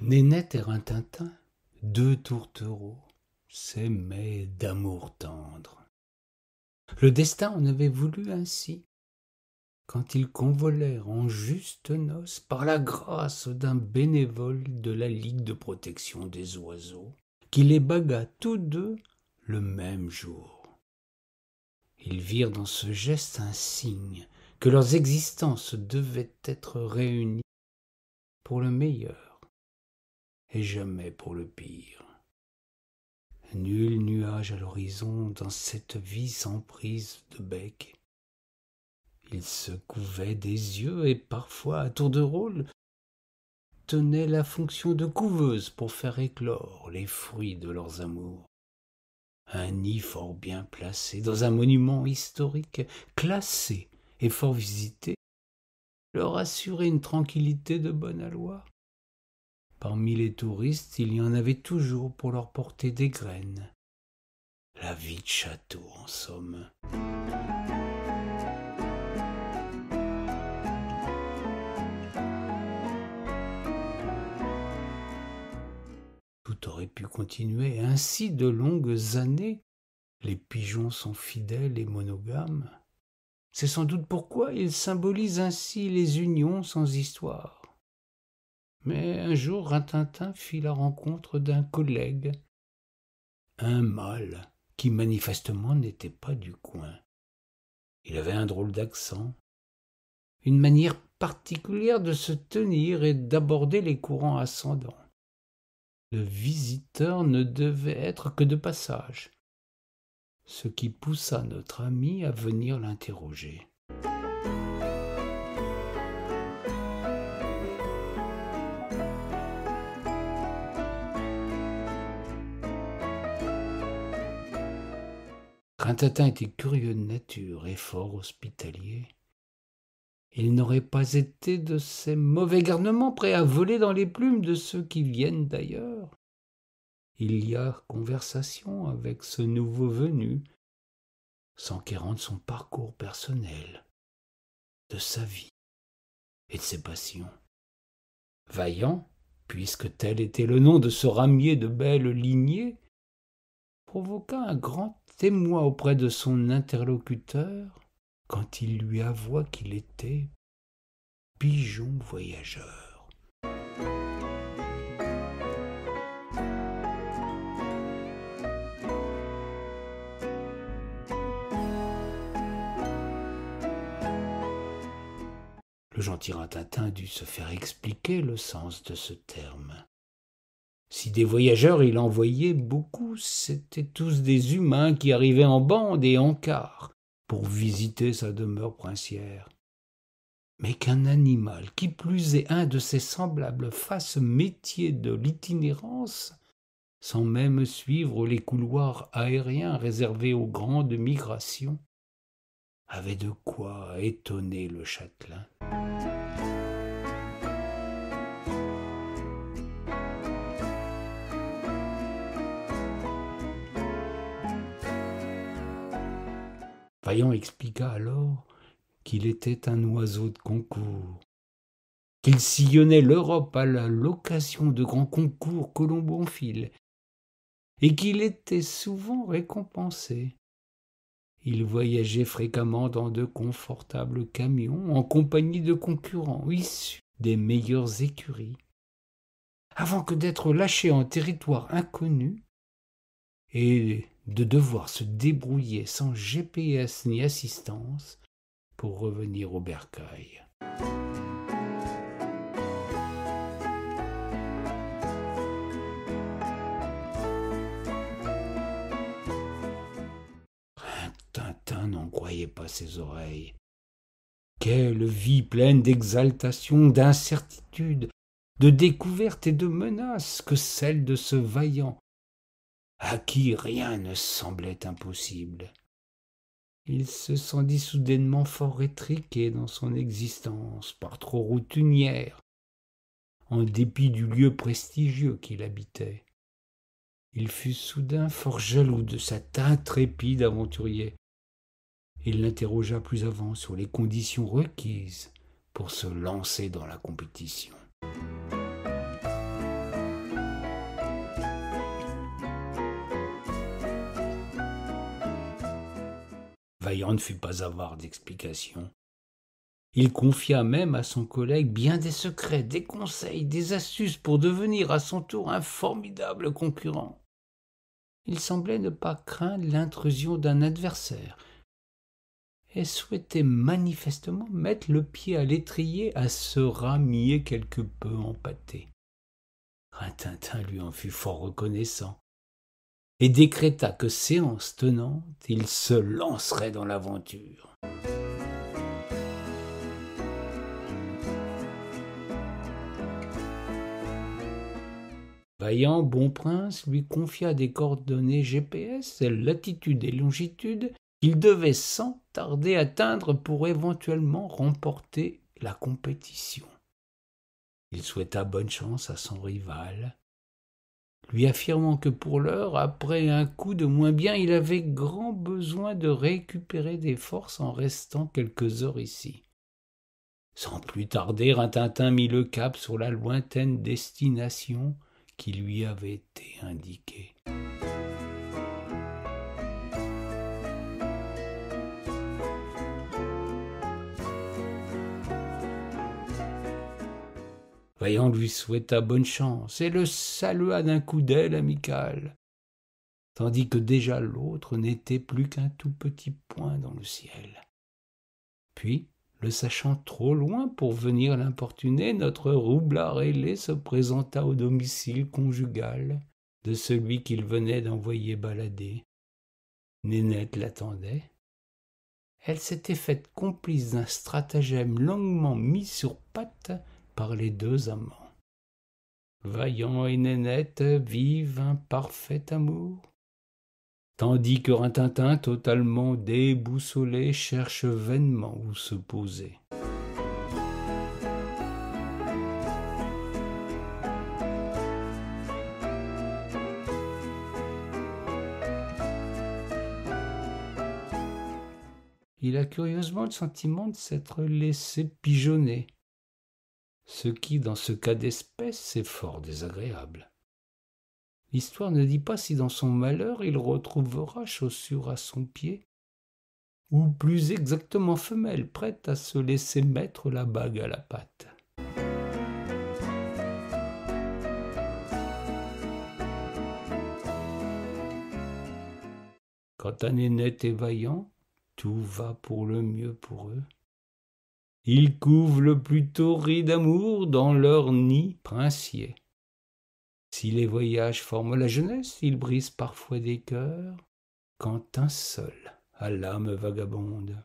Nénette et Rintintin, deux tourtereaux, s'aimaient d'amour tendre. Le destin en avait voulu ainsi, quand ils convolèrent en justes noces par la grâce d'un bénévole de la Ligue de protection des oiseaux, qui les bagua tous deux le même jour. Ils virent dans ce geste un signe que leurs existences devaient être réunies pour le meilleur et jamais pour le pire. Nul nuage à l'horizon dans cette vie sans prise de bec. Ils se couvaient des yeux et parfois, à tour de rôle, tenaient la fonction de couveuse pour faire éclore les fruits de leurs amours. Un nid fort bien placé dans un monument historique, classé et fort visité, leur assurait une tranquillité de bon aloi. Parmi les touristes, il y en avait toujours pour leur porter des graines. La vie de château, en somme. Tout aurait pu continuer ainsi de longues années. Les pigeons sont fidèles et monogames. C'est sans doute pourquoi ils symbolisent ainsi les unions sans histoire. Mais un jour, Rintintin fit la rencontre d'un collègue, un mâle qui manifestement n'était pas du coin. Il avait un drôle d'accent, une manière particulière de se tenir et d'aborder les courants ascendants. Le visiteur ne devait être que de passage, ce qui poussa notre ami à venir l'interroger. Rintintin était curieux de nature et fort hospitalier. Il n'aurait pas été de ces mauvais garnements prêts à voler dans les plumes de ceux qui viennent d'ailleurs. Il y a conversation avec ce nouveau venu, s'enquérant de son parcours personnel, de sa vie et de ses passions. Vaillant, puisque tel était le nom de ce ramier de belle lignée, provoqua un grand émoi auprès de son interlocuteur quand il lui avoua qu'il était pigeon voyageur. Le gentil Rintintin dut se faire expliquer le sens de ce terme. Si des voyageurs il en voyait beaucoup, c'étaient tous des humains qui arrivaient en bande et en quart pour visiter sa demeure princière. Mais qu'un animal, qui plus est un de ses semblables, fasse métier de l'itinérance, sans même suivre les couloirs aériens réservés aux grandes migrations, avait de quoi étonner le châtelain. Vaillant expliqua alors qu'il était un oiseau de concours, qu'il sillonnait l'Europe à l'occasion de grands concours colombophiles, et qu'il était souvent récompensé. Il voyageait fréquemment dans de confortables camions en compagnie de concurrents issus des meilleures écuries, avant que d'être lâché en territoire inconnu et de devoir se débrouiller sans GPS ni assistance pour revenir au bercail. Tintin n'en croyait pas ses oreilles. Quelle vie pleine d'exaltation, d'incertitude, de découvertes et de menaces que celle de ce vaillant, à qui rien ne semblait impossible. Il se sentit soudainement fort étriqué dans son existence, par trop routinière, en dépit du lieu prestigieux qu'il habitait. Il fut soudain fort jaloux de cet intrépide aventurier. Il l'interrogea plus avant sur les conditions requises pour se lancer dans la compétition. Vaillant ne fut pas avare d'explications. Il confia même à son collègue bien des secrets, des conseils, des astuces pour devenir à son tour un formidable concurrent. Il semblait ne pas craindre l'intrusion d'un adversaire et souhaitait manifestement mettre le pied à l'étrier à ce ramier quelque peu empâté. Rintintin lui en fut fort reconnaissant et décréta que séance tenante, il se lancerait dans l'aventure. Vaillant bon prince lui confia des coordonnées GPS, latitude et longitude, qu'il devait sans tarder atteindre pour éventuellement remporter la compétition. Il souhaita bonne chance à son rival, lui affirmant que pour l'heure, après un coup de moins bien, il avait grand besoin de récupérer des forces en restant quelques heures ici. Sans plus tarder, Rintintin mit le cap sur la lointaine destination qui lui avait été indiquée. Vaillant lui souhaita bonne chance et le salua d'un coup d'aile amical, tandis que déjà l'autre n'était plus qu'un tout petit point dans le ciel. Puis, le sachant trop loin pour venir l'importuner, notre roublard ailé se présenta au domicile conjugal de celui qu'il venait d'envoyer balader. Nénette l'attendait. Elle s'était faite complice d'un stratagème longuement mis sur pattes par les deux amants. Vaillant et Nénette vivent un parfait amour, tandis que Rintintin, totalement déboussolé, cherche vainement où se poser. Il a curieusement le sentiment de s'être laissé pigeonner, ce qui, dans ce cas d'espèce, est fort désagréable. L'histoire ne dit pas si dans son malheur il retrouvera chaussure à son pied, ou plus exactement femelle, prête à se laisser mettre la bague à la patte. Quant à Nénette et Vaillant, tout va pour le mieux pour eux. Ils couvent le plus tôt riz d'amour dans leur nid princier. Si les voyages forment la jeunesse, ils brisent parfois des cœurs, quand un seul a l'âme vagabonde.